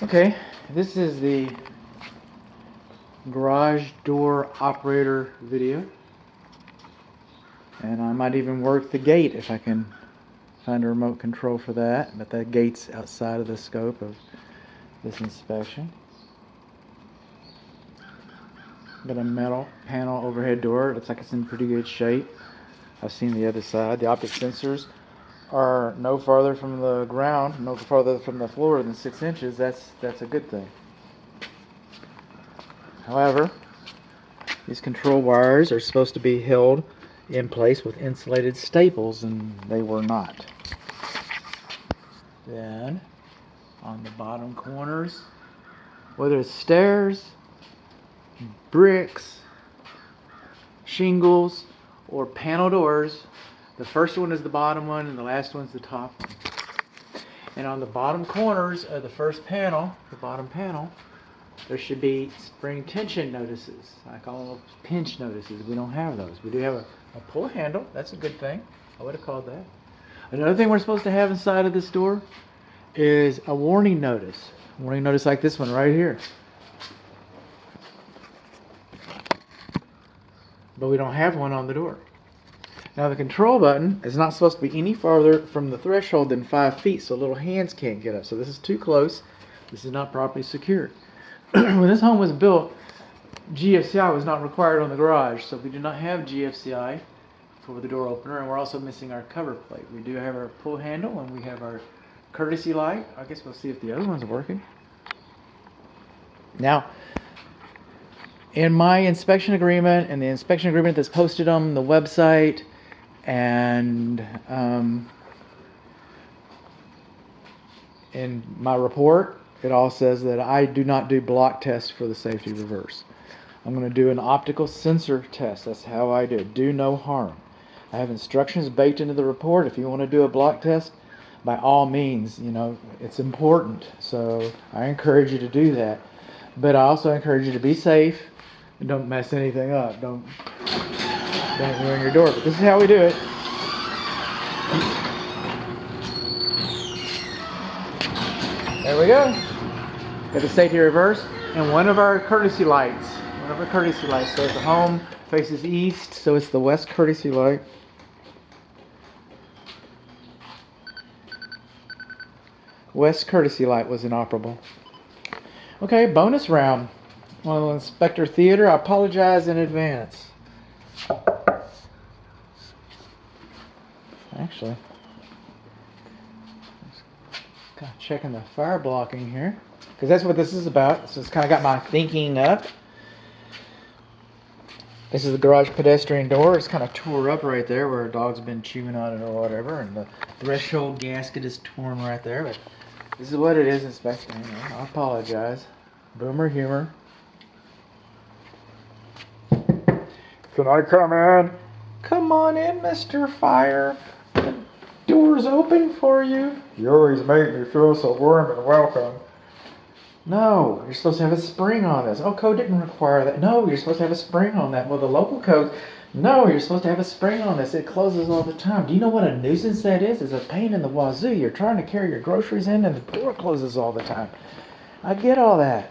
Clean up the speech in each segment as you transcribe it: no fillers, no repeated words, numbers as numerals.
Okay, this is the garage door operator video, and I might even work the gate if I can find a remote control for that, but that gate's outside of the scope of this inspection. Got a metal panel overhead door. It looks like it's in pretty good shape. I've seen the other side. The optic sensors are no farther from the ground, no farther from the floor than 6 inches. That's a good thing. However, these control wires are supposed to be held in place with insulated staples, and they were not. Then, on the bottom corners, whether it's stairs, bricks, shingles, or panel doors, the first one is the bottom one and the last one's the top one. And on the bottom corners of the first panel, the bottom panel, there should be spring tension notices. I call them pinch notices. We don't have those. We do have a pull handle. That's a good thing. I would have called that. Another thing we're supposed to have inside of this door is a warning notice. A warning notice like this one right here. But we don't have one on the door. Now the control button is not supposed to be any farther from the threshold than 5 feet, so little hands can't get up. So this is too close. This is not properly secured. When this home was built, GFCI was not required on the garage, so we do not have GFCI for the door opener, and we're also missing our cover plate. We do have our pull handle, and we have our courtesy light. I guess we'll see if the other one's working. Now, in my inspection agreement and the inspection agreement that's posted on the website, and in my report, it all says that I do not do block tests for the safety reverse. I'm going to do an optical sensor test. That's how I do it. Do no harm. I have instructions baked into the report. If you want to do a block test, by all means, it's important. So I encourage you to do that. But I also encourage you to be safe and don't mess anything up. Don't ruin your door. But this is how we do it. There we go. Got the safety reverse and one of our courtesy lights. So the home faces east, so it's the west courtesy light. West courtesy light was inoperable. Okay, bonus round. Well, Inspector Theater, I apologize in advance. Actually, kind of checking the fire blocking here, because that's what this is about. So it's kind of got my thinking up. This is the garage pedestrian door. It's kind of tore up right there where a dog's been chewing on it or whatever, and the threshold gasket is torn right there. But this is what it is, Inspector. I apologize. Boomer humor. Can I come in? Come on in, Mr. Fire. The door's open for you. You always make me feel so warm and welcome. No, you're supposed to have a spring on this. Oh, code didn't require that. No, you're supposed to have a spring on that. Well, the local code, no, you're supposed to have a spring on this. It closes all the time. Do you know what a nuisance that is? It's a pain in the wazoo. You're trying to carry your groceries in and the door closes all the time. I get all that.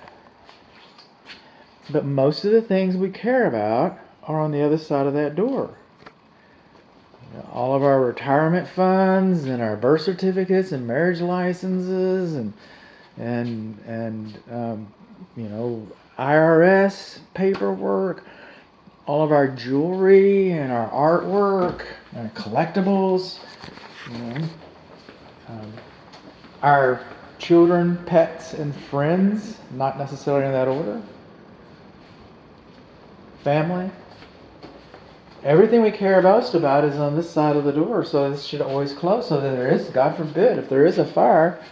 But most of the things we care about are on the other side of that door. All of our retirement funds and our birth certificates and marriage licenses and IRS paperwork, all of our jewelry and our artwork and collectibles, our children, pets, and friends, not necessarily in that order, family. Everything we care most about is on this side of the door, so this should always close so that there is, God forbid, if there is a fire,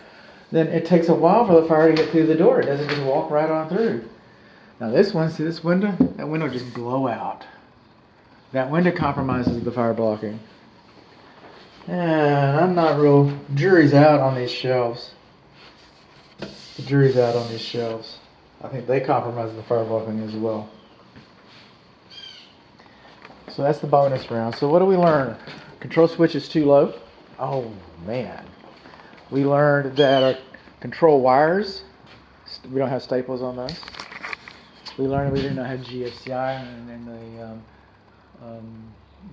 then it takes a while for the fire to get through the door. It doesn't just walk right on through. Now this one, see this window? That window just blow out. That window compromises the fire blocking. And I'm not real, jury's out on these shelves. The jury's out on these shelves. I think they compromise the fire blocking as well. So that's the bonus round. So what do we learn? Control switch is too low. Oh man. We learned that our control wires We don't have staples on those. We learned we didn't have GFCI and the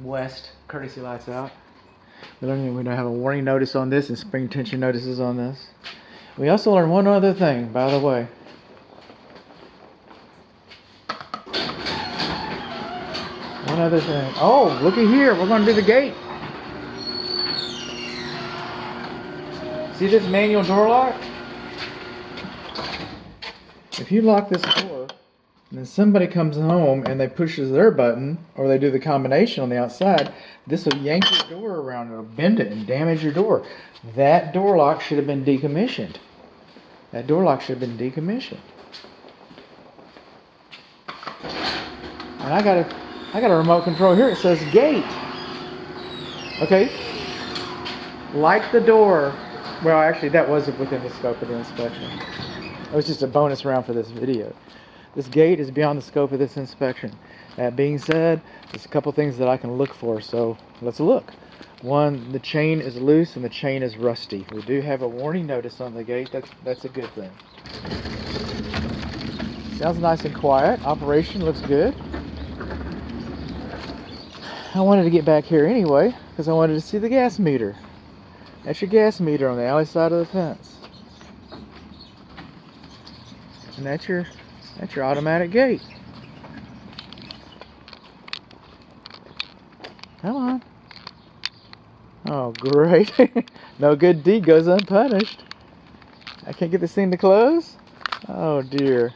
West courtesy lights out. We learned we don't have a warning notice on this and spring tension notices on this. We also learned one other thing, by the way. One other thing. Oh, looky here. We're going to do the gate. See this manual door lock? If you lock this door, and then somebody comes home and they pushes their button, or they do the combination on the outside, this will yank your door around. It'll bend it and damage your door. That door lock should have been decommissioned. That door lock should have been decommissioned. And I got a remote control here. It says gate. Okay. Like the door. Well, actually, that wasn't within the scope of the inspection. It was just a bonus round for this video. This gate is beyond the scope of this inspection. That being said, there's a couple things that I can look for, so let's look. One, the chain is loose and the chain is rusty. We do have a warning notice on the gate. That's a good thing. Sounds nice and quiet. Operation looks good. I wanted to get back here anyway because I wanted to see the gas meter. That's your gas meter on the alley side of the fence. And that's your automatic gate. Come on. Oh, great. No good deed goes unpunished. I can't get this thing to close? Oh, dear.